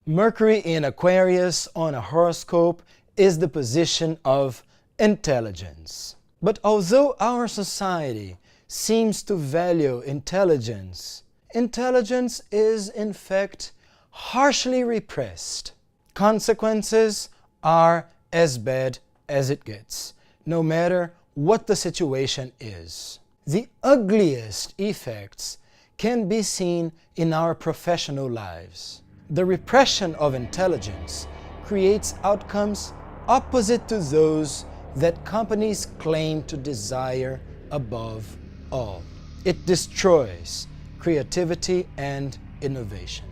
Mercury in Aquarius on a horoscope is the position of intelligence. But although our society seems to value intelligence, intelligence is in fact harshly repressed. Consequences are as bad as it gets, no matter what the situation is. The ugliest effects can be seen in our professional lives. The repression of intelligence creates outcomes opposite to those that companies claim to desire above all. It destroys creativity and innovation.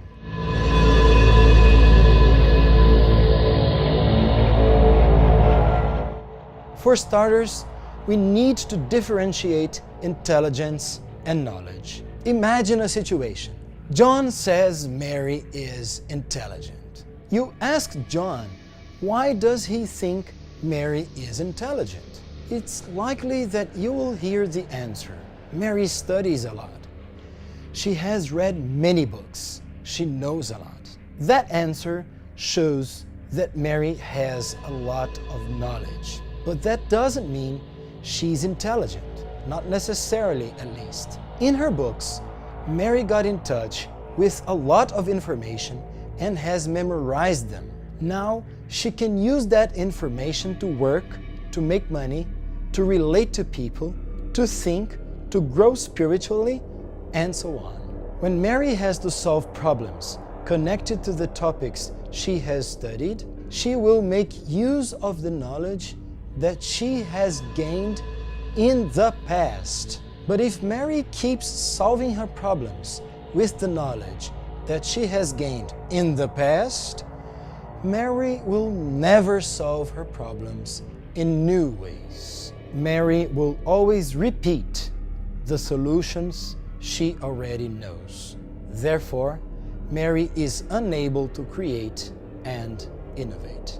For starters, we need to differentiate intelligence and knowledge. Imagine a situation. John says Mary is intelligent. You ask John, why does he think Mary is intelligent? It's likely that you will hear the answer. Mary studies a lot. She has read many books. She knows a lot. That answer shows that Mary has a lot of knowledge. But that doesn't mean she's intelligent. Not necessarily, at least. In her books, Mary got in touch with a lot of information and has memorized them. Now, she can use that information to work, to make money, to relate to people, to think, to grow spiritually, and so on. When Mary has to solve problems connected to the topics she has studied, she will make use of the knowledge that she has gained in the past. But if Mary keeps solving her problems with the knowledge that she has gained in the past, Mary will never solve her problems in new ways. Mary will always repeat the solutions she already knows. Therefore, Mary is unable to create and innovate.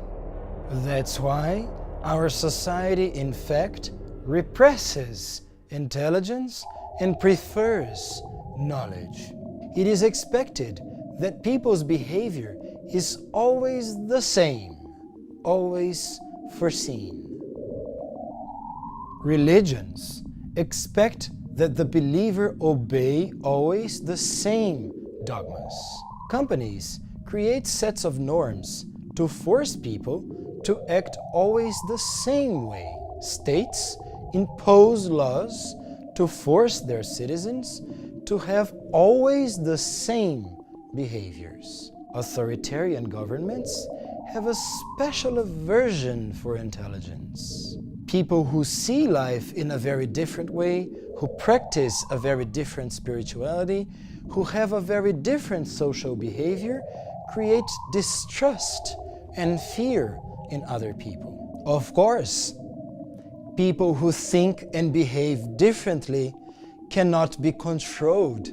That's why our society, in fact, represses intelligence and prefers knowledge. It is expected that people's behavior is always the same, always foreseen. Religions expect that the believer obey always the same dogmas. Companies create sets of norms to force people to act always the same way. States impose laws to force their citizens to have always the same behaviors. Authoritarian governments have a special aversion for intelligence. People who see life in a very different way, who practice a very different spirituality, who have a very different social behavior, create distrust and fear in other people. Of course, people who think and behave differently cannot be controlled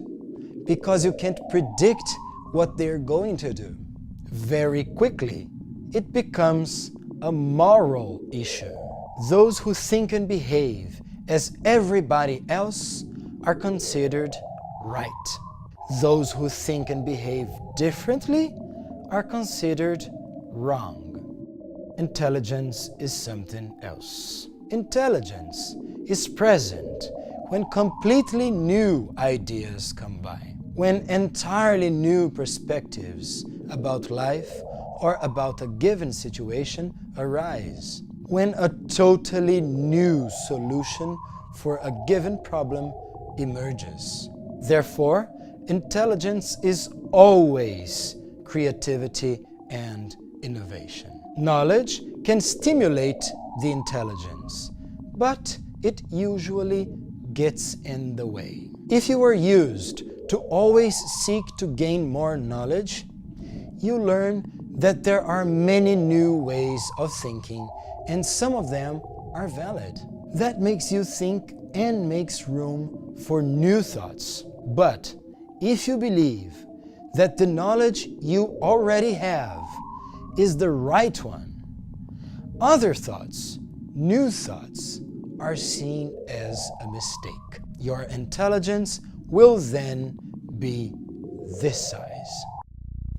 because you can't predict what they're going to do. Very quickly, it becomes a moral issue. Those who think and behave as everybody else are considered right. Those who think and behave differently are considered wrong. Intelligence is something else. Intelligence is present when completely new ideas come by, when entirely new perspectives about life or about a given situation arise, when a totally new solution for a given problem emerges. Therefore, intelligence is always creativity and innovation. Knowledge can stimulate the intelligence, but it usually gets in the way. If you are used to always seek to gain more knowledge, you learn that there are many new ways of thinking, and some of them are valid. That makes you think and makes room for new thoughts. But if you believe that the knowledge you already have is the right one, other thoughts, new thoughts, are seen as a mistake. Your intelligence will then be this size.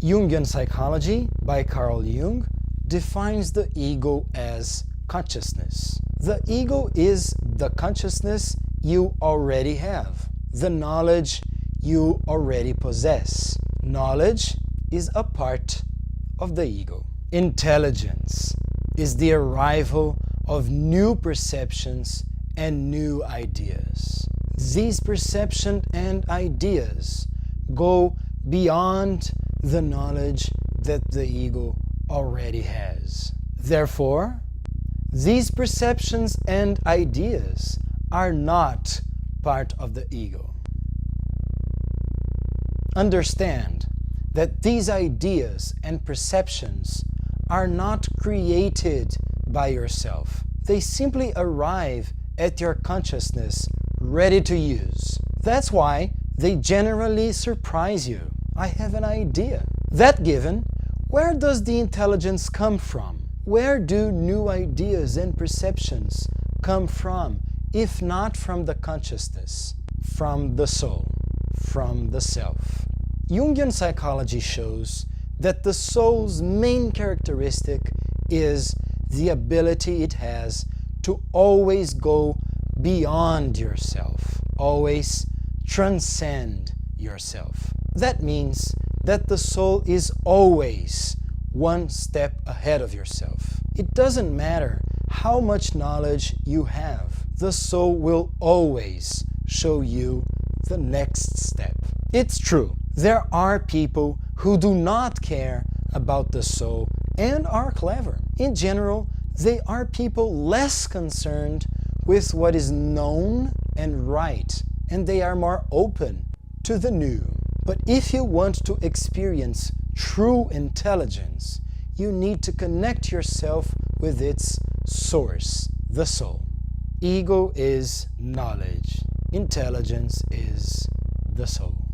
Jungian psychology by Carl Jung defines the ego as consciousness. The ego is the consciousness you already have, the knowledge you already possess. Knowledge is a part of the ego. Intelligence is the arrival of new perceptions and new ideas. These perceptions and ideas go beyond the knowledge that the ego already has. Therefore, these perceptions and ideas are not part of the ego. Understand that these ideas and perceptions are not created by yourself. They simply arrive at your consciousness ready to use. That's why they generally surprise you. I have an idea. That given, where does the intelligence come from? Where do new ideas and perceptions come from, if not from the consciousness, from the soul, from the self? Jungian psychology shows that the soul's main characteristic is the ability it has to always go beyond yourself, always transcend yourself. That means that the soul is always one step ahead of yourself. It doesn't matter how much knowledge you have, the soul will always show you the next step. It's true, there are people who do not care about the soul and are clever. In general, they are people less concerned with what is known and right, and they are more open to the new. But if you want to experience true intelligence, you need to connect yourself with its source, the soul. Ego is knowledge. Intelligence is the soul.